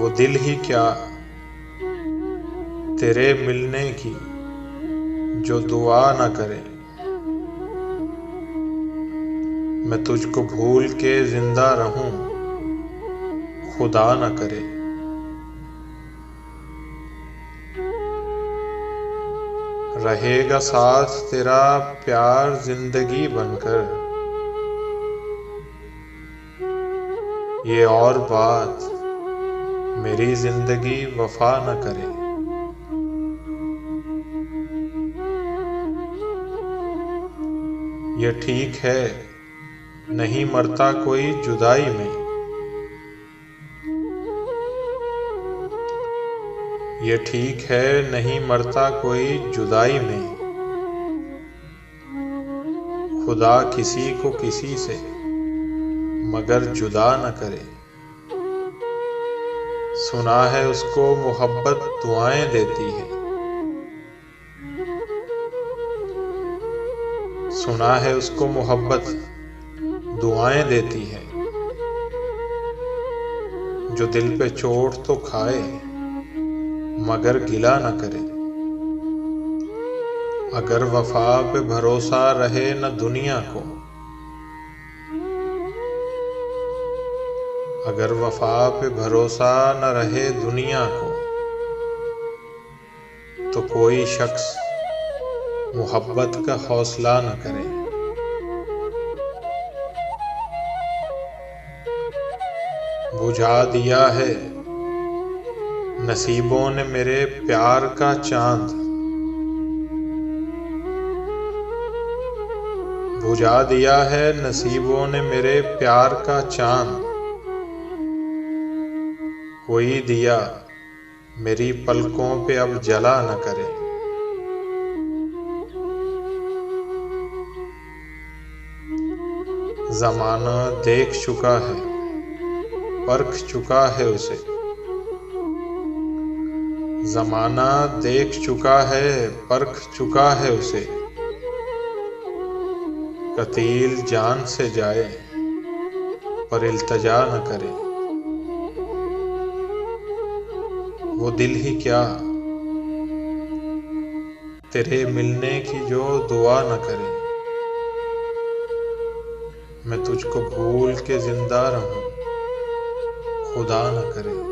वो दिल ही क्या तेरे मिलने की जो दुआ न करे। मैं तुझको भूल के जिंदा रहूं खुदा न करे। रहेगा साथ तेरा प्यार जिंदगी बनकर। ये और बात मेरी जिंदगी वफा न करे। ये ठीक है नहीं मरता कोई जुदाई में। ये ठीक है नहीं मरता कोई जुदाई में। खुदा किसी को किसी से मगर जुदा न करे। सुना है उसको मोहब्बत दुआएं देती है। सुना है उसको मोहब्बत दुआएं देती है। जो दिल पे चोट तो खाए मगर गिला न करे। अगर वफा पे भरोसा रहे न दुनिया को। अगर वफा पे भरोसा न रहे दुनिया को तो कोई शख्स मोहब्बत का हौसला न करे। बुझा दिया है नसीबों ने मेरे प्यार का चांद। बुझा दिया है नसीबों ने मेरे प्यार का चांद। कोई दिया मेरी पलकों पे अब जला न करे। ज़माना देख चुका है परख चुका है उसे। ज़माना देख चुका है परख चुका है उसे। कतील जान से जाए पर इल्तजा न करे। वो दिल ही क्या तेरे मिलने की जो दुआ न करे। मैं तुझको भूल के जिंदा रहूं खुदा न करे।